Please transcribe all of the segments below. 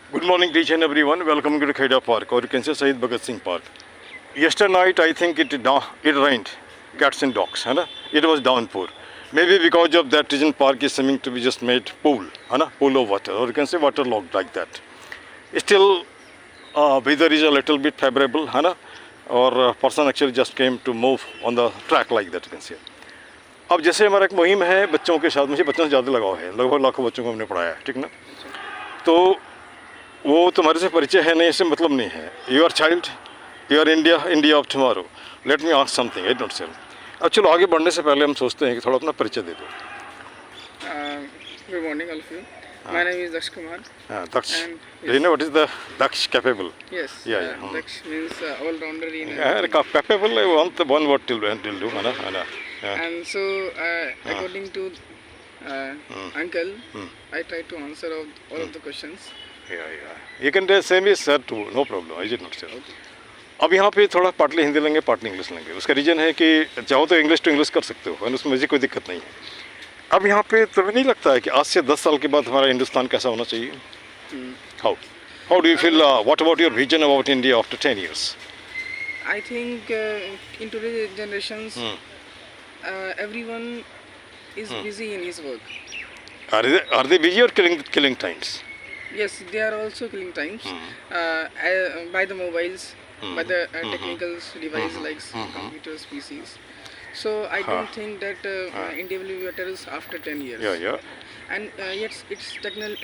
Good morning to each and everyone. Welcome to Khaida Park, or you can say Shahid Bhagat Singh Park. Yesterday night, I think it rained, cats and dogs. है ना? It was downpour. Maybe because of that reason, park is seeming to be just made pool, है ना? Pool of water, or you can say waterlogged like that. Still, weather is a little bit favorable, है ना? Or person actually just came to move on the track like that, you can say. अब जैसे हमारा एक मुहिम है बच्चों के साथ, मुझे बच्चों से ज़्यादा लगाव है, लगभग लाखों बच्चों को हमने पढ़ाया है, ठीक ना? तो वो तुम्हारे से परिचय है नहीं, इससे मतलब नहीं है. You are child, you are India of tomorrow. Let me ask something, I don't say. अब चलो आगे बढ़ने से पहले हम सोचते हैं कि थोड़ा अपना परिचय दे दो. Good morning, all of you. My name is Daksh Kumar. Daksh. And Do you know what is the Daksh capable? Yes. Yeah. Daksh means all-rounder in. Capable, one word till do, है ना? And so, according to Uncle, I try to answer all of the questions. Yeah. You can say me sir too, no problem. I did not say. अब यहाँ पे थोड़ा partly Hindi लेंगे, partly English लेंगे. उसका reason है कि चाहो तो इंग्लिश टू इंग्लिश कर सकते हो, उसमें मुझे कोई दिक्कत नहीं है. अब यहाँ पे तुम्हें नहीं लगता है कि आज से 10 साल के बाद हमारा हिंदुस्तान कैसा होना चाहिए? How do you feel? What about your vision about India after 10 years? I think in today's generations, everyone is busy in his work. Are they busy or killing times? Yes, they are also killing times by the mobiles, by the technical devices like computers, PCs. So I don't think that India will be better after 10 years. Yeah. And yes, it's technically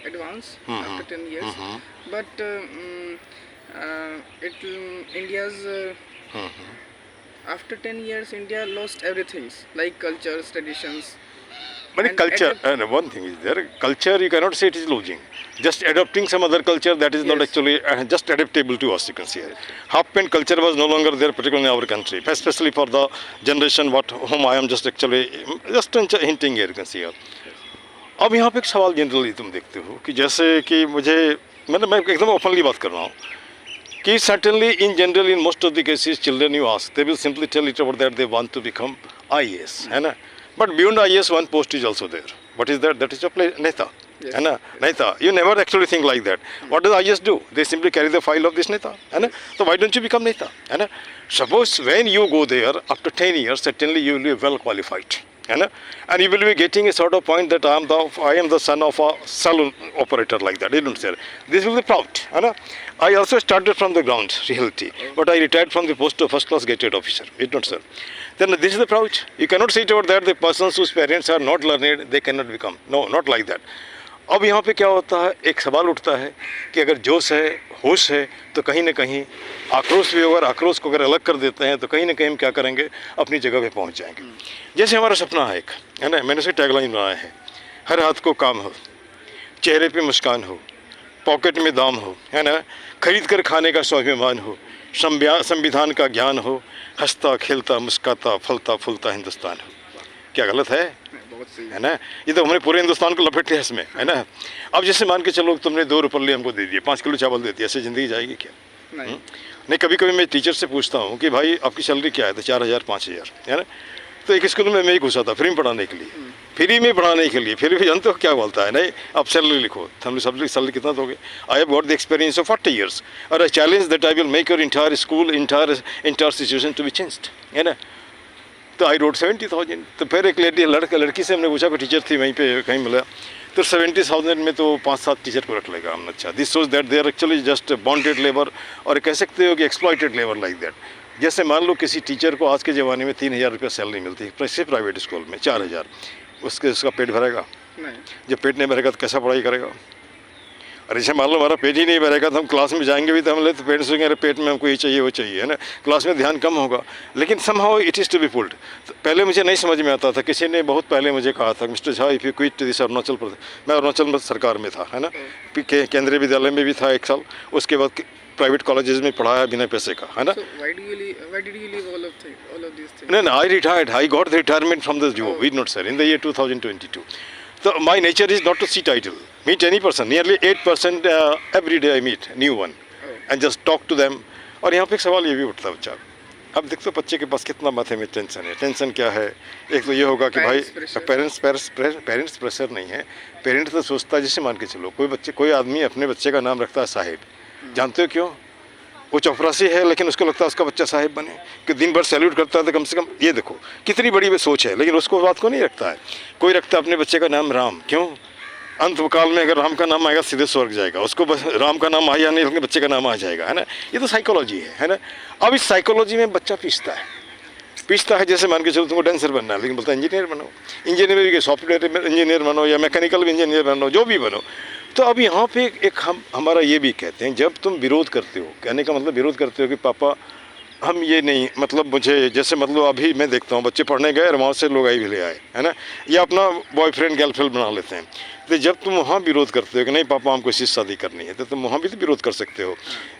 advanced after 10 years. But India's after 10 years, India lost everything like cultures, traditions. But culture, one thing is there, culture you cannot say it is losing. Just adopting some other culture that is not actually just adaptable to us, you can see. Half pant culture was no longer there, particularly in our country, especially for the generation whom I am just hinting here, you can see. अब यहाँ पे एक सवाल generally तुम देखते हो कि जैसे कि मुझे मैं एकदम ओपनली बात कर रहा हूँ कि certainly in general in most of the cases children you ask, they will simply tell each other that they want to become IAS, है ना? But beyond IAS, one post is also there. What is that? That is a Neta. Yes. Neta. You never actually think like that. What does IAS do? They simply carry the file of this Neta. So why don't you become Neta? Suppose when you go there, after 10 years, certainly you will be well qualified. And you will be getting a sort of point that I am the son of a salon operator like that. You don't say. This will be proud. I also started from the ground, reality. But I retired from the post of first class gated officer. You don't say. Then this is the proud. You cannot say it over there, the persons whose parents are not learned, they cannot become. No, not like that. अब यहाँ पे क्या होता है, एक सवाल उठता है कि अगर जोश है, होश है, तो कहीं ना कहीं आक्रोश भी होगा. आक्रोश को अगर अलग कर देते हैं तो कहीं ना कहीं हम क्या करेंगे, अपनी जगह पे पहुँच जाएंगे. जैसे हमारा सपना है एक, है ना, मैंने उसे टैगलाइन बनाया है, हर हाथ को काम हो, चेहरे पे मुस्कान हो, पॉकेट में दाम हो, है ना, खरीद कर खाने का स्वाभिमान हो, संविधान का ज्ञान हो, हंसता खेलता मुस्काता फलता फूलता हिंदुस्तान हो. क्या गलत है? है ना? ये तो हमने पूरे हिंदुस्तान को लपेट लिया इसमें, है ना? अब जैसे मान के चलो तुमने 2 रुपये हमको दे दिए, 5 किलो चावल दे दिया, ऐसे ज़िंदगी जाएगी क्या? नहीं. कभी मैं टीचर से पूछता हूँ कि भाई आपकी सैलरी क्या है, तो 4,000 5,000, है ना? तो एक स्कूल में मैं ही घुसा था फ्री में पढ़ाने के लिए, फिर भी जानते हो क्या बोलता है, नहीं आप सैलरी लिखो. हमने सैलरी कितना दोगे? I have got the experience of 40 years और I challenge that I will make your entire school entire situation to be changed, है ना? तो आई रोड 70,000. तो फिर एक लड़की से हमने पूछा, कोई टीचर थी वहीं पे कहीं मिला, तो 70,000 में तो 5-7 टीचर को रख लेगा हमने. अच्छा, this shows that they are actually just bonded labour, और कह सकते हो कि एक्सप्लॉइटेड लेबर लाइक दैट. जैसे मान लो किसी टीचर को आज के ज़माने में 3,000 रुपये सैलरी मिलती है, सिर्फ प्राइवेट स्कूल में 4,000, उसका पेट भरेगा? नहीं. जब पेट नहीं भरेगा तो कैसा पढ़ाई करेगा? और जैसे मान लो हमारा पेट ही नहीं भरेगा तो हम क्लास में जाएंगे भी तो हम तो पेरेंट्स सोचेंगे अरे पेट में हमको ये चाहिए वो चाहिए, है ना? क्लास में ध्यान कम होगा. लेकिन somehow it is to be pulled. पहले मुझे नहीं समझ में आता था, किसी ने बहुत पहले मुझे कहा था, mister Jha if you quit this Arunachal Pradesh. मैं अरुणाचल सरकार में था, है ना, केंद्रीय विद्यालय में भी था 1 साल, उसके बाद प्राइवेट कॉलेजेस में पढ़ाया बिना पैसे का, है ना. No, I retired. I got the retirement from the job. We not sir in the year 2022. So my nature is not to sit idle. Meet any person. Nearly 8% every day I meet new one, and just talk to them. और यहाँ पे एक सवाल ये भी उठता है बच्चा, अब देखो बच्चे के पास कितना माथे में टेंशन है। टेंशन क्या है? एक तो ये होगा कि भाई पेरेंट्स प्रेशर नहीं है। पेरेंट्स तो सोचता है, जैसे मान के चलो कोई आदमी अपने बच्चे का नाम रखता है साहिब। जानते हो क्यों? वो चपरासी है लेकिन उसको लगता है उसका बच्चा साहिब बने, कि दिन भर सैल्यूट करता है तो कम से कम ये देखो कितनी बड़ी सोच है। लेकिन उसको बात को नहीं रखता है। कोई रखता है अपने बच्चे का नाम राम, क्यों? अंत काल में अगर राम का नाम आएगा सीधे स्वर्ग जाएगा। उसको बस राम का नाम आया नहीं लेकिन बच्चे का नाम आ जाएगा, है ना। ये तो साइकोलॉजी है ना। अब इस साइकोलॉजी में बच्चा पीसता है। जैसे मान के चलो तुमको डांसर बनना है लेकिन बोलता है इंजीनियर बनो, इंजीनियर के सॉफ्टवेयर इंजीनियर बनो या मैकेनिकल इंजीनियर बनो, जो भी बनो। तो अब यहाँ पे एक हमारा ये भी कहते हैं, जब तुम विरोध करते हो, कहने का मतलब विरोध करते हो कि पापा हम ये नहीं, मतलब मुझे जैसे मतलब अभी मैं देखता हूँ बच्चे पढ़ने गए और वहाँ से लोग आई भी ले आए, है ना, या अपना बॉयफ्रेंड गर्लफ्रेंड बना लेते हैं। तो जब तुम वहाँ विरोध करते हो कि नहीं पापा हमको इसी शादी करनी है, तो तुम वहाँ भी तो विरोध कर सकते हो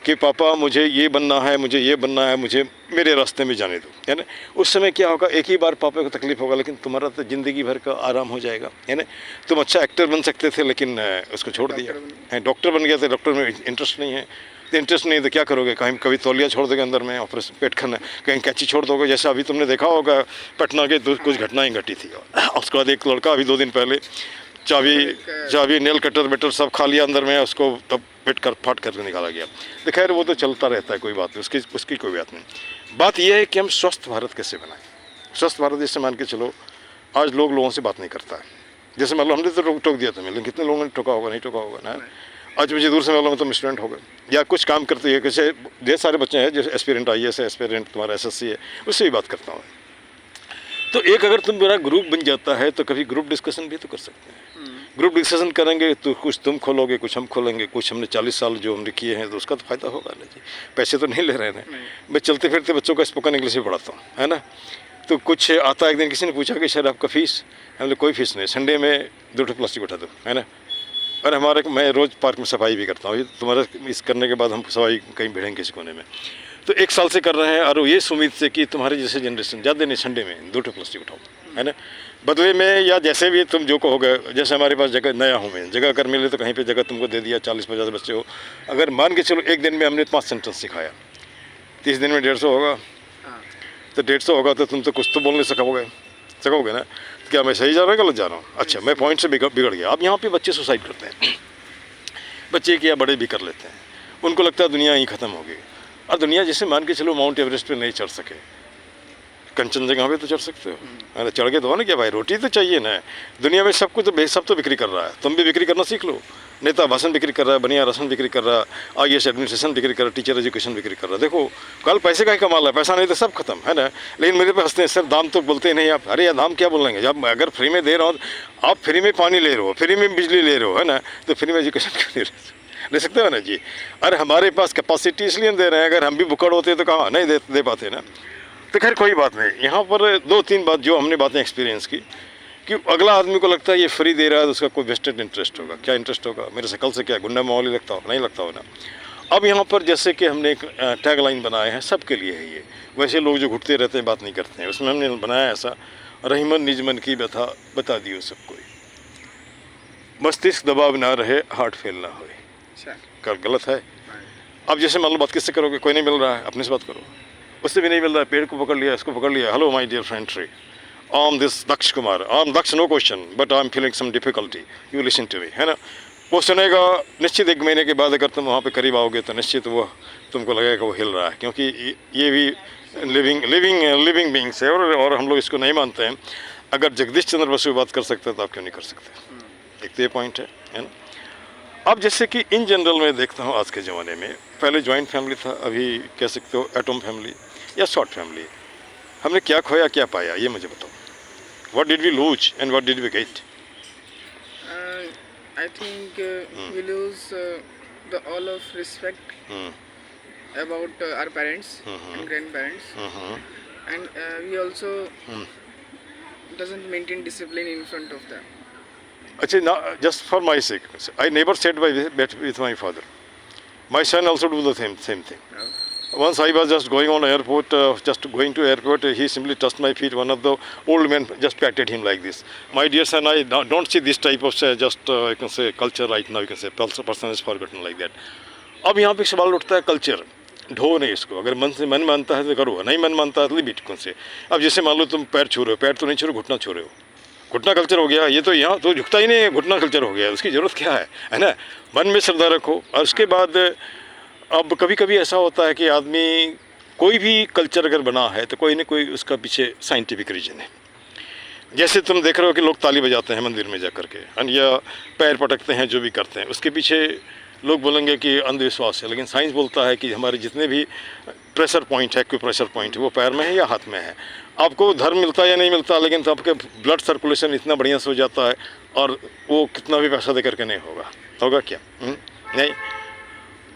कि पापा मुझे ये बनना है, मुझे ये बनना है, मुझे मेरे रास्ते में जाने दो, है ना। उस समय क्या होगा, एक ही बार पापा को तकलीफ होगा लेकिन तुम्हारा तो ज़िंदगी भर का आराम हो जाएगा, है ना। तुम अच्छा एक्टर बन सकते थे लेकिन उसको छोड़ दिया, डॉक्टर बन गया, तो डॉक्टर में इंटरेस्ट नहीं है। तो इंटरेस्ट नहीं तो क्या करोगे, कहीं कभी तौलिया छोड़ दोगे अंदर में ऑपरेशन पेट करना, कहीं कैंची छोड़ दोगे। जैसे अभी तुमने देखा होगा पटना के कुछ घटनाएं घटी थी। उसके बाद एक लड़का अभी 2 दिन पहले चाबी नेल कटर बेटर सब खा लिया अंदर में, उसको तब पेट कर फाट करके निकाला गया। तो खैर वो तो चलता रहता है, कोई बात नहीं, उसकी कोई बात नहीं। बात यह है कि हम स्वस्थ भारत कैसे बनाएं। स्वस्थ भारत जैसे मान के चलो आज लोगों से बात नहीं करता है। जैसे मान लो हमने तो टोक दिया तुम्हें, लेकिन कितने लोगों ने टोका होगा, नहीं टोका होगा ना। आज मुझे दूर से मालूम तुम स्टूडेंट हो गए या कुछ काम करते हैं, कैसे ढेर सारे बच्चे हैं जैसे एस्पिरेंट IAS है, एस्पिरेंट तुम्हारा SSC है, उससे भी बात करता हूँ। तो एक अगर तुम मेरा ग्रुप बन जाता है तो कभी ग्रुप डिस्कशन भी तो कर सकते हैं। ग्रुप डिस्कशन करेंगे तो कुछ तुम खोलोगे, कुछ हम खोलेंगे, कुछ हमने 40 साल जो हमने किए हैं तो उसका तो फ़ायदा होगा ना जी। पैसे तो नहीं ले रहे हैं। मैं चलते फिरते बच्चों का स्पोकन इंग्लिश भी पढ़ाता हूँ, है ना। तो कुछ आता, एक दिन किसी ने पूछा कि सर आपका फ़ीस, हमने कोई फ़ीस नहीं, संडे में 2 प्लास्टिक उठा दो, है ना। और हमारे मैं रोज़ पार्क में सफाई भी करता हूँ। तुम्हारा इस करने के बाद हम सफाई कहीं भिड़ेंगे किसी कोने में। तो 1 साल से कर रहे हैं और ये उम्मीद से कि तुम्हारे जैसे जनरेशन ज़्यादा नहीं, संडे में 2 प्लास्टिक उठाओ, है ना। बदले में या जैसे भी तुम जो कहोगे, जैसे हमारे पास जगह नया हूँ मैं, जगह अगर मिले तो कहीं पे जगह तुमको दे दिया, 40-50 बच्चे हो, अगर मान के चलो एक दिन में हमने 5 सेंटेंस सिखाया, 30 दिन में 150 होगा। तो 150 होगा तो तुम तो कुछ तो बोल नहीं सकोगे ना। क्या मैं सही जा रहा हूँ गलत जा रहा हूँ? अच्छा, मैं पॉइंट से बिगड़ गया। अब यहाँ पे बच्चे सुसाइड करते हैं, बच्चे क्या बड़े भी कर लेते हैं। उनको लगता है दुनिया ही ख़त्म होगी। और दुनिया जैसे मान के चलो माउंट एवरेस्ट पे नहीं चढ़ सके, कंचनजंगा पे तो चढ़ सकते हो, है ना। चढ़ के तो हो ना, क्या भाई रोटी तो चाहिए ना। दुनिया में सब कुछ तो सब तो बिक्री कर रहा है, तुम भी बिक्री करना सीख लो। नेता भाषण बिक्री कर रहा है, बनिया राशन बिक्री कर रहा है, IAS एडमिनिस्ट्रेशन बिक्री कर रहा है, टीचर एजुकेशन बिक्री कर रहा है। देखो कल पैसे का ही कमाल है, पैसा नहीं तो सब खत्म, है ना। लेकिन मेरे पे हंसते हैं, सर दाम तो बोलते नहीं आप। अरे यार दाम क्या बोलेंगे, जब अगर फ्री में दे रहा हूँ, आप फ्री में पानी ले रहे हो, फ्री में बिजली ले रहे हो, है ना, तो फ्री में एजुकेशन क्यों नहीं ले सकते हो ना जी। अरे हमारे पास कैपेसिटी इसलिए दे रहे हैं, अगर हम भी बुकड़ होते तो कहाँ नहीं दे पाते ना। तो खैर कोई बात नहीं। यहाँ पर 2-3 बात जो हमने बातें एक्सपीरियंस की कि अगला आदमी को लगता है ये फ्री दे रहा है तो उसका कोई वेस्टेड इंटरेस्ट होगा। क्या इंटरेस्ट होगा? मेरे शकल से क्या गुंडा माहौल लगता हो? नहीं लगता हो ना। अब यहाँ पर जैसे कि हमने एक टैग लाइन बनाए हैं, सबके लिए है ये। वैसे लोग जो घुटते रहते हैं, बात नहीं करते हैं, उसमें हमने बनाया ऐसा, रहीमन निजमन की व्यथा बता दियो सबको, मस्तिष्क दबाव ना रहे, हार्ट फेल ना हो। कल गलत है। अब जैसे मान लो बात किससे करोगे, कोई नहीं मिल रहा है, अपने से बात करो। उससे भी नहीं मिल रहा है, पेड़ को पकड़ लिया, इसको पकड़ लिया, hello my dear friend tree, I am this Daksh Kumar, I am Daksh no question but I am feeling some difficulty, you listen to me, है ना। वो सुनेगा। निश्चित 1 महीने के बाद अगर तुम वहाँ पे करीब आओगे तो निश्चित वो तुमको लगेगा वो हिल रहा है, क्योंकि ये भी लिविंग बींग्स है। और हम लोग इसको नहीं मानते हैं। अगर जगदीश चंद्र बसु बात कर सकते हैं तो आप क्यों नहीं कर सकते? एक तो ये पॉइंट है ना। अब जैसे कि इन जनरल मैं देखता हूँ आज के ज़माने में, पहले जॉइंट फैमिली था, अभी कह सकते हो एटम फैमिली या शॉर्ट फैमिली। हमने क्या खोया क्या पाया, ये मुझे बताओ। What did we lose and what did we get? I think we lose the all of respect about our parents and grandparents, and we also doesn't maintain discipline in front of them. Actually, now, just for my sake, I never sat with my father. My son also do the same thing. No? Once I was just going on airport, just going to airport, he simply touched my feet. One of the old men just patted him like this. My dear son, I don't see this type of you can say culture right now. You can say person is forgotten like that. अब यहाँ पे सवाल उठता है culture. ढो नहीं इसको, अगर मन मानता है तो करो, नहीं मन मानता है तो लीव इट से। अब जैसे मान लो तुम पैर छू रहे हो, पैर तो नहीं छू रहे हो, घुटना छू रहे हो, घुटना कल्चर हो गया, ये तो यहाँ तो झुकता ही नहीं है, घुटना कल्चर हो गया, उसकी ज़रूरत क्या है ना। मन में श्रद्धा रखो। और उसके बाद अब कभी कभी ऐसा होता है कि आदमी कोई भी कल्चर अगर बना है तो कोई ना कोई उसका पीछे साइंटिफिक रीजन है। जैसे तुम देख रहे हो कि लोग ताली बजाते हैं मंदिर में जा कर के, या पैर पटकते हैं, जो भी करते हैं, उसके पीछे लोग बोलेंगे कि अंधविश्वास है, लेकिन साइंस बोलता है कि हमारे जितने भी प्रेशर पॉइंट है, एक्यूप्रेशर पॉइंट है, वो पैर में है या हाथ में है। आपको धर्म मिलता है या नहीं मिलता, लेकिन तो आपके ब्लड सर्कुलेशन इतना बढ़िया से हो जाता है, और वो कितना भी पैसा दे करके नहीं होगा क्या? नहीं।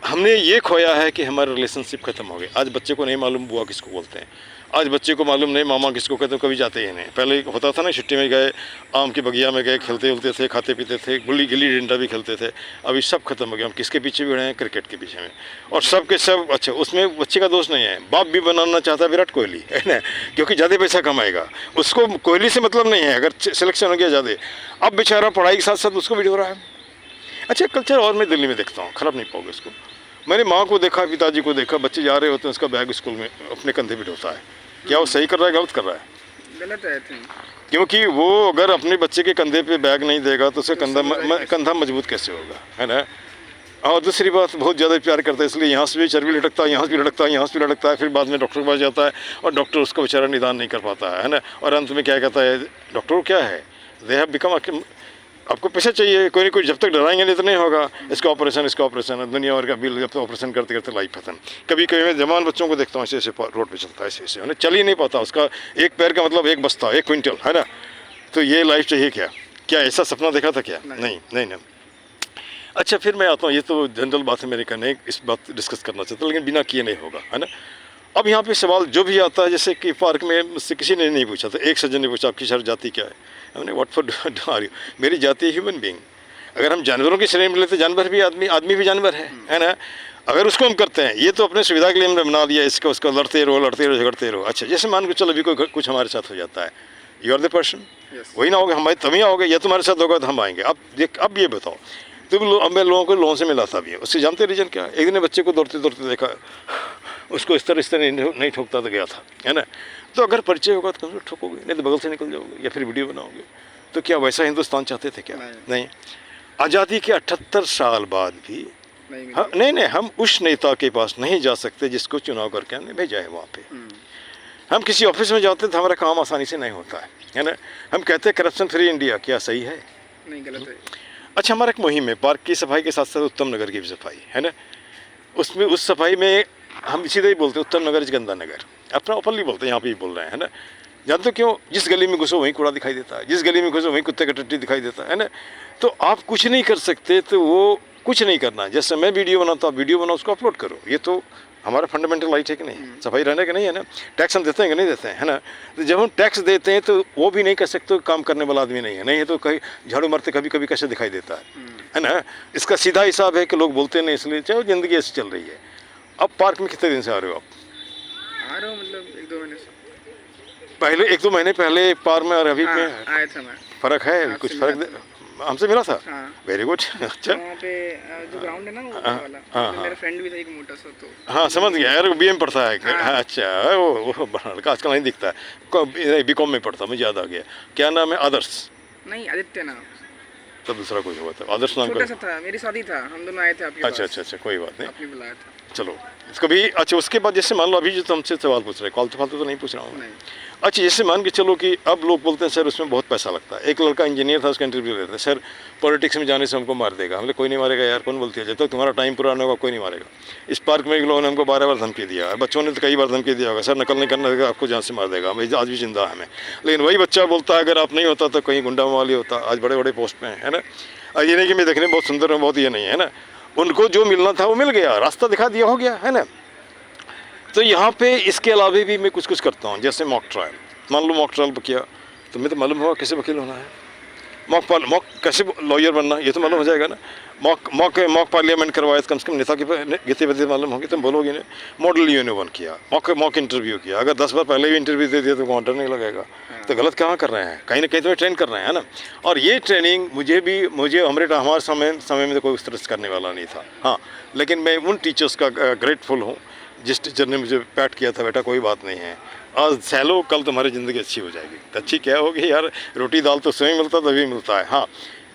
हमने ये खोया है कि हमारे रिलेशनशिप ख़त्म हो गए। आज बच्चे को नहीं मालूम बुआ किसको बोलते हैं, आज बच्चे को मालूम नहीं मामा किसको कहते हैं, कभी जाते ही नहीं। पहले होता था ना, छुट्टी में गए, आम की बगिया में गए, खेलते उलते थे, खाते पीते थे, गिल्ली डंडा भी खेलते थे। अभी सब खत्म हो गया। हम किसके पीछे भी रहे हैं? क्रिकेट के पीछे में। और सब के सब अच्छा, उसमें बच्चे का दोष नहीं है, बाप भी बनाना चाहता है विराट कोहली, है ना, क्योंकि ज़्यादा पैसा कमाएगा, उसको कोहली से मतलब नहीं है अगर सिलेक्शन हो गया ज़्यादा। अब बेचारा पढ़ाई के साथ साथ उसको भी हो रहा है। अच्छा कल्चर और मैं दिल्ली में देखता हूँ, खराब नहीं पाओगे इसको। मैंने माँ को देखा, पिताजी को देखा, बच्चे जा रहे होते हैं, उसका बैग स्कूल में अपने कंधे पे ढोता है। क्या वो सही कर रहा है, गलत कर रहा है? गलत है। क्योंकि वो अगर अपने बच्चे के कंधे पे बैग नहीं देगा तो उसका कंधा मजबूत कैसे होगा, है ना। और दूसरी बात, बहुत ज़्यादा प्यार करता है, इसलिए यहाँ से भी चर्बी लटकता है, यहाँ से भी लटकता है, यहाँ से भी लटकता है, फिर बाद में डॉक्टर के पास जाता है और डॉक्टर उसका बेचारा निदान नहीं कर पाता है ना। और अंत में क्या कहता है डॉक्टर को, क्या है, दे हैव बिकम, आपको पैसा चाहिए, कोई ना कोई, जब तक डराएंगे नहीं तो नहीं होगा। इसका ऑपरेशन, दुनिया भर का बिल, जब तक ऑपरेशन करते करते लाइफ खत्म। कभी कभी मैं जवान बच्चों को देखता हूँ ऐसे ऐसे रोड पे चलता है, ऐसे ऐसे, उन्हें चल ही नहीं पाता, उसका एक पैर का मतलब एक बस्ता, 1 क्विंटल, है ना। तो ये लाइफ चाहिए क्या ऐसा सपना देखा था क्या? नहीं। अच्छा फिर मैं आता हूँ, ये तो जनरल बात है मेरे कहने, इस बात डिस्कस करना चाहता हूँ, लेकिन बिना किए नहीं होगा, है ना। अब यहाँ पे सवाल जो भी आता है, जैसे कि पार्क में मुझसे किसी ने नहीं पूछा था, एक सज्जन ने पूछा आपकी सर जाति क्या है? हमने व्हाट फॉर आर यू, मेरी जाति है ह्यूमन बीइंग। अगर हम जानवरों की श्रेणी में लेते, जानवर भी आदमी भी जानवर है ना। अगर उसको हम करते हैं, ये तो अपने सुविधा के लिए हमने बना दिया, इसका उसका लड़ते रहो झगड़ते रहो। अच्छा जैसे मान के चलो अभी कोई कुछ हमारे साथ हो जाता है, यू आर द पर्सन, वही ना होगा, हमारे तभी आओगे, या तुम्हारे साथ होगा तो हम आएंगे। अब ये बताओ, अब मैं लोगों को लोगों से मिलाता भी है, उससे जानते रीजन क्या है? एक दिन बच्चे को दौड़ते देखा, उसको इस तरह नहीं ठोकता तो गया था, है ना। तो अगर परिचय होगा तो कम ठोकोगे, नहीं तो बगल से निकल जाओगे या फिर वीडियो बनाओगे। तो क्या वैसा हिंदुस्तान चाहते थे क्या? नहीं। आज़ादी के 78 साल बाद भी नहीं, हम उस नेता के पास नहीं जा सकते जिसको चुनाव करके हमने भेजा है वहाँ पे। हम किसी ऑफिस में जाते तो हमारा काम आसानी से नहीं होता है ना। हम कहते हैं करप्शन फ्री इंडिया, क्या सही है? नहीं, गलत है। अच्छा हमारा एक मुहिम है पार्क की सफाई के साथ साथ उत्तम नगर की भी सफाई, है ना। उसमें उस सफाई में हम सीधे ही बोलते हैं उत्तम नगर इज गंदा नगर, अपना ओपनली बोलते हैं, यहाँ पे ही बोल रहे हैं, है ना। जानते हो क्यों? जिस गली में घुसो वहीं कूड़ा दिखाई देता है, जिस गली में घुसो वहीं कुत्ते का टट्टी दिखाई देता है ना। तो आप कुछ नहीं कर सकते, तो वो कुछ नहीं करना। जैसे मैं वीडियो बनाता हूँ, वीडियो बनाओ, उसको अपलोड करो, ये तो हमारा फंडामेंटल राइट है कि नहीं? सफाई रहने का नहीं है ना। टैक्स हम देते हैं कि नहीं देते हैं, है ना। तो जब हम टैक्स देते हैं तो वो भी नहीं कर सकते, काम करने वाला आदमी नहीं है, नहीं है तो कहीं झाड़ू मारते कभी कभी कैसे दिखाई देता है ना। इसका सीधा हिसाब है कि लोग बोलते नहीं, इसलिए चाहे ज़िंदगी ऐसी चल रही है। अब पार्क में कितने दिन से आ रहे हो आप? आ रहा हूँ मतलब 1-2 महीने से। पहले 1-2 महीने पहले पार्क में और अभी में आया था मैं। फ़र्क है? कुछ फ़र्क हमसे मिला था? Very good. अच्छा वहाँ पे जो ग्राउंड है ना वो वाला, मेरा फ्रेंड भी था एक मोटा सा, तो हाँ समझ गया यार, बीएम पढ़ता है। हाँ अच्छा, वो बड़ा लड़का आजकल नहीं दिखता है, बीकॉम में पढ़ता, मुझे याद आ गया। क्या नाम है? आदर्श? नहीं, आदित्य नाम। तब दूसरा कुछ हुआ था, आदर्श नाम का। छोटा सा था, मेरी शादी था, हम दोनों आए थे आपके पास। अच्छा कोई बात नहीं, आपने बुलाया था। चलो इसको भी। अच्छा उसके बाद जैसे मान लो अभी जो तुमसे सवाल पूछ रहे, फालतू तो नहीं पूछ रहा हूँ मैं। अच्छा जैसे मान के चलो कि अब लोग बोलते हैं सर उसमें बहुत पैसा लगता है। एक लड़का इंजीनियर था, उसका इंटरव्यू लेते हैं, सर पॉलिटिक्स में जाने से हमको मार देगा। हमने कोई नहीं मारेगा यार, कौन बोलती है, जब तक तुम्हारा टाइम पूरा नहीं होगा कोई नहीं मारेगा। इस पार्क में लोगों ने हमको 12 बार धमकी दिया, बच्चों ने तो कई बार धमकी दिया होगा, सर नकल नहीं करना देगा, आपको जान से मार देगा। आज भी जिंदा है हमें, लेकिन वही बच्चा बोलता है अगर आप नहीं होता तो कहीं गुंडा वाली होता, आज बड़े बड़े पोस्ट में है ना। और ये नहीं कि मैं देखने में बहुत सुंदर हूँ, बहुत ये नहीं है ना। उनको जो मिलना था वो मिल गया, रास्ता दिखा दिया, हो गया, है ना। तो यहाँ पे इसके अलावा भी मैं कुछ करता हूँ, जैसे मॉक ट्रायल। मान लो मॉक ट्रायल किया तो मैं तो मालूम होगा कैसे वकील होना है, मॉक कैसे लॉयर बनना, ये तो मालूम हो जाएगा ना। मॉक पार्लियामेंट करवाया तो कम से कम नेता की गतिविधि मालूम होगी, तुम बोलोगे ना। मॉडल यूनियन किया, मॉक इंटरव्यू किया, अगर 10 बार पहले भी इंटरव्यू दे दिया तो काउंटर नहीं लगेगा। तो गलत कहाँ कर रहे हैं? कहीं ना कहीं तो ट्रेन कर रहे हैं, है ना। और ये ट्रेनिंग मुझे हमारे समय में तो कोई उस तरह से करने वाला नहीं था। हाँ लेकिन मैं उन टीचर्स का ग्रेटफुल हूँ जिस टीचर ने मुझे पैट किया था, बेटा कोई बात नहीं है, आज सहलो, कल तुम्हारी ज़िंदगी अच्छी हो जाएगी। तो अच्छी क्या होगी यार, रोटी दाल तो स्वयं मिलता तभी मिलता है। हाँ,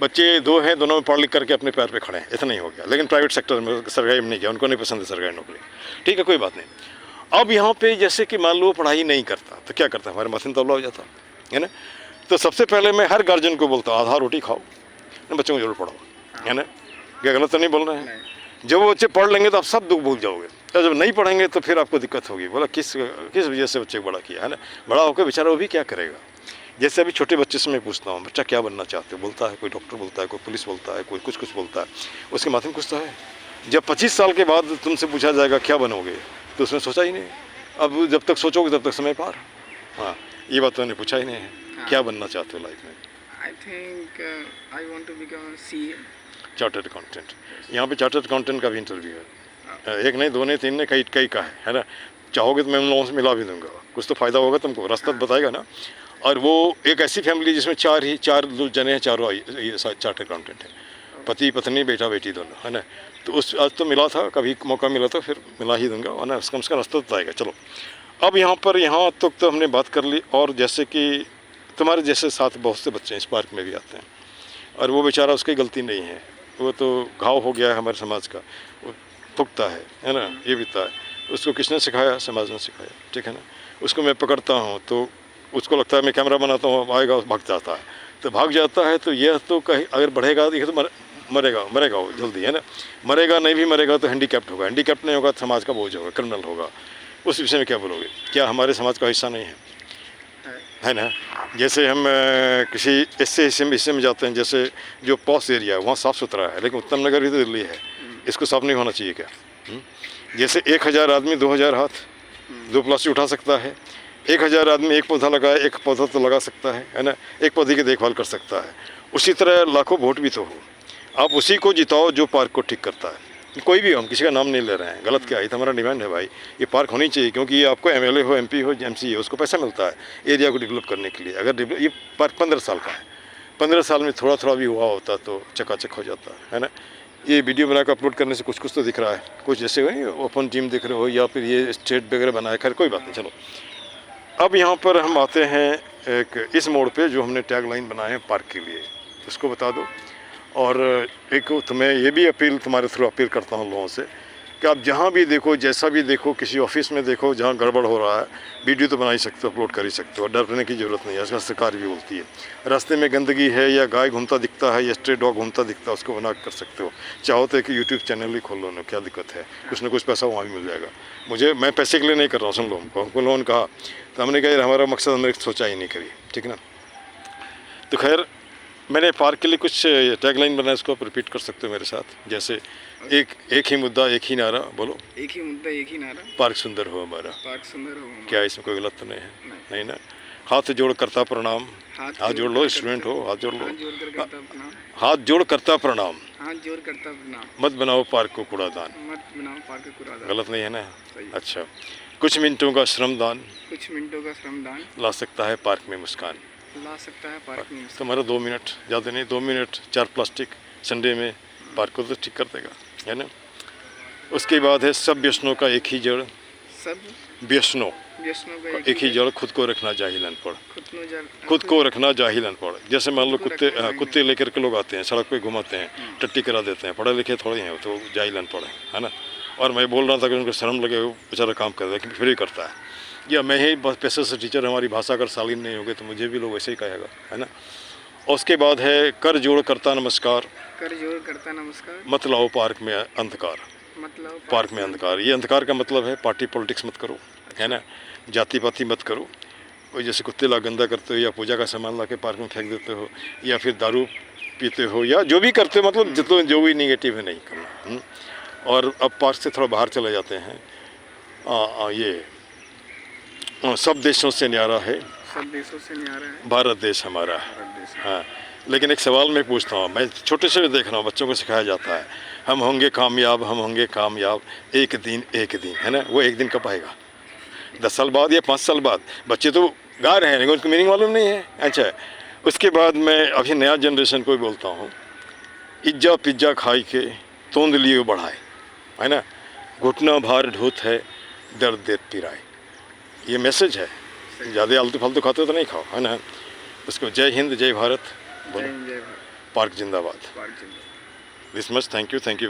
बच्चे दो हैं, दोनों में पढ़ लिख करके अपने पैर पे खड़े हैं, इतना ही हो गया। लेकिन प्राइवेट सेक्टर में सरकारी में नहीं किया, उनको नहीं पसंद है सरकारी नौकरी। ठीक है, कोई बात नहीं। अब यहाँ पे जैसे कि मान लो पढ़ाई नहीं करता तो क्या करता है, हमारे माथे में तबला हो जाता है ना। तो सबसे पहले मैं हर गार्जियन को बोलता हूँ, आधा रोटी खाओ, बच्चों को जरूर पढ़ाओ, है ना। क्या गलत तो नहीं बोल रहे हैं? जब वो बच्चे पढ़ लेंगे तो आप सब दुख भूल जाओगे, और जब नहीं पढ़ेंगे तो फिर आपको दिक्कत होगी। बोला किस वजह से बच्चे को बड़ा किया, है ना। बड़ा होकर बेचारा वो भी क्या करेगा। जैसे अभी छोटे बच्चे से मैं पूछता हूँ, बच्चा क्या बनना चाहते हो, बोलता है कोई डॉक्टर बोलता है, कोई पुलिस बोलता है, कोई कुछ बोलता है, उसके माथे में कुछ तो है। जब 25 साल के बाद तुमसे पूछा जाएगा क्या बनोगे, तो उसने सोचा ही नहीं। अब जब तक सोचोगे तब तक समय पार। हाँ, ये बात तो मैंने पूछा ही नहीं है। क्या बनना चाहते हो लाइफ में? I think I want to become a CA. Chartered accountant. यहाँ पे चार्टर्ड अकाउंटेंट का भी इंटरव्यू है, एक नहीं, दो नहीं, तीन नहीं, कई का है ना। चाहोगे तो मैं उन लोगों से मिला भी दूंगा, कुछ तो फ़ायदा होगा तुमको, रास्ता बताएगा ना। और वो एक ऐसी फैमिली जिसमें चार जने हैं, चारों चार्टर्ड अकाउंटेंट हैं, पति पत्नी बेटा बेटी दोनों, है ना। तो उस आज तो मिला था, कभी मौका मिला तो फिर मिला ही दूंगा, और ना कम से कम रास्ता बताएगा। चलो, अब यहाँ तक तो हमने बात कर ली। और जैसे कि तुम्हारे जैसे साथ बहुत से बच्चे इस पार्क में भी आते हैं, और वो बेचारा, उसकी गलती नहीं है, वो तो घाव हो गया है हमारे समाज का, वो भुगता है ना, ये बीता है। उसको किसने सिखाया? समाज ने सिखाया, ठीक है ना। उसको मैं पकड़ता हूँ तो उसको लगता है मैं कैमरा बनाता हूँ, आएगा भाग जाता है, तो भाग जाता है। तो यह तो कहीं अगर बढ़ेगा तो मरेगा वो जल्दी, है ना। मरेगा नहीं भी मरेगा तो हैंडीकैप्ट होगा, हैंडीकैप्ट नहीं होगा तो समाज का बोझ होगा, क्रिमिनल होगा। उस विषय में क्या बोलोगे? क्या हमारे समाज का हिस्सा नहीं है ना। जैसे हम किसी ऐसे हिस्से में जाते हैं, जैसे जो पॉश एरिया है वहाँ साफ़ सुथरा है, लेकिन उत्तम नगर भी तो दिल्ली है, इसको साफ नहीं होना चाहिए क्या? जैसे 1000 आदमी 2000 हाथ 2 प्लास्टिक उठा सकता है, 1000 आदमी एक पौधा लगाए, एक पौधा तो लगा सकता है ना, एक पौधे की देखभाल कर सकता है। उसी तरह लाखों वोट भी तो हो, आप उसी को जिताओ जो पार्क को ठीक करता है। कोई भी हो, हम किसी का नाम नहीं ले रहे हैं, गलत क्या है, तो हमारा डिमांड है भाई, ये पार्क होनी चाहिए। क्योंकि ये आपको MLA हो, MP हो, MC हो, उसको पैसा मिलता है एरिया को डेवलप करने के लिए। अगर ये पार्क 15 साल का है, 15 साल में थोड़ा भी हुआ होता तो चकाचक हो जाता है ना। ये वीडियो बनाकर अपलोड करने से कुछ तो दिख रहा है, कुछ जैसे ओपन जिम दिख रहे हो, या फिर ये स्टेट वगैरह बनाया, खैर कोई बात नहीं। चलो, अब यहाँ पर हम आते हैं एक इस मोड़ पे जो हमने टैग लाइन बनाए हैं पार्क के लिए, उसको बता दो। और एक तुम्हें ये भी अपील, तुम्हारे थ्रू अपील करता हूँ लोगों से कि आप जहाँ भी देखो, जैसा भी देखो, किसी ऑफिस में देखो जहाँ गड़बड़ हो रहा है, वीडियो तो बना ही सकते हो, अपलोड कर ही सकते हो, डरने की ज़रूरत नहीं है। इसका सरकार भी बोलती है, रास्ते में गंदगी है या गाय घूमता दिखता है या स्ट्रे डॉग घूमता दिखता है, उसको बना कर सकते हो। चाहो तो एक यूट्यूब चैनल ही खोल लो ना, क्या दिक्कत है, कुछ ना कुछ पैसा वहाँ भी मिल जाएगा। मैं पैसे के लिए नहीं कर रहा हूँ, सुन लो, हमको लोगों ने कहा तो हमने कहा हमारा मकसद हमने सोचा ही नहीं करी, ठीक ना। तो खैर, मैंने पार्क के लिए कुछ टैगलाइन बनाया, इसको आप रिपीट कर सकते हो मेरे साथ। जैसे एक ही मुद्दा एक ही नारा, बोलो। एक ही मुद्दा एक ही नारा, पार्क सुंदर हो हमारा। पार्क सुंदर हो हमारा। क्या इसमें कोई गलत तो नहीं है? नहीं ना। हाथ जोड़ करता प्रणाम, हाथ जोड़ लो, स्टूडेंट हो, हाथ जोड़ लो, हाथ जोड़ करता प्रणाम, हाथ जोड़ करता प्रणाम, मत बनाओ पार्क को कूड़ादान, मत बनाओ पार्क को कूड़ादान। गलत नहीं है ना? अच्छा, कुछ मिनटों का श्रमदान, कुछ मिनटों का श्रमदान ला सकता है पार्क में मुस्कान। ला सकता है पार्क में। तुम्हारा 2 मिनट, ज़्यादा नहीं, 2 मिनट 4 प्लास्टिक संडे में पार्क को तो ठीक कर देगा, है ना। उसके बाद है सब व्यसनों का एक ही जड़, सब व्यसनों का एक ही जड़, खुद को रखना जाहिल अनपढ़, खुद को रखना जाहिल अनपढ़। जैसे मान लो कुत्ते लेकर के लोग आते हैं, सड़क पे घुमाते हैं, टट्टी करा देते हैं, पढ़े लिखे थोड़े हैं तो जाहिल अनपढ़ है ना। और मैं बोल रहा था कि उनको शर्म लगे, वो बेचारा काम कर रहा है, लेकिन फिर ही करता है। या मैं ही बस पैसे से टीचर, हमारी भाषा अगर शालीन नहीं होगी तो मुझे भी लोग ऐसे ही कहेगा, है ना। और उसके बाद है कर जोड़ करता नमस्कार, कर जोड़ करता नमस्कार, मत लाओ पार्क में अंधकार, मतलब पार्क में अंधकार। ये अंधकार का मतलब है पार्टी पॉलिटिक्स मत करो, है ना, जाति पाति मत करो। कोई जैसे कुत्ते ला गंदा करते हो, या पूजा का सामान ला के पार्क में फेंक देते हो, या फिर दारू पीते हो, या जो भी करते हो, मतलब जितना जो भी निगेटिव है नहीं करना। और अब पार्क से थोड़ा बाहर चले जाते हैं। ये सब देशों से न्यारा है, सब देशों से न्यारा है भारत देश हमारा। हाँ, लेकिन एक सवाल मैं पूछता हूँ, मैं छोटे से भी देख रहा हूँ, बच्चों को सिखाया जाता है, हम होंगे कामयाब, हम होंगे कामयाब, एक दिन, है ना। वो एक दिन कब आएगा? 10 साल बाद या 5 साल बाद? बच्चे तो गा रहे हैं लेकिन उनको मीनिंग मालूम नहीं है। अच्छा, उसके बाद मैं अभी नया जनरेशन को भी बोलता हूँ, इज्जा पिज्जा खाई के तोंद लिए बढ़ाए, है ना। घुटना भार ढोत है, दर्द देत पिराए। ये मैसेज है। ज़्यादा आलतू फालतू खाते तो नहीं खाओ, है ना। उसको जय हिंद, जय भारत जय बोलो। हिंद, जय भारत, पार्क जिंदाबाद। पार्क जिंदाबाद। This much, thank you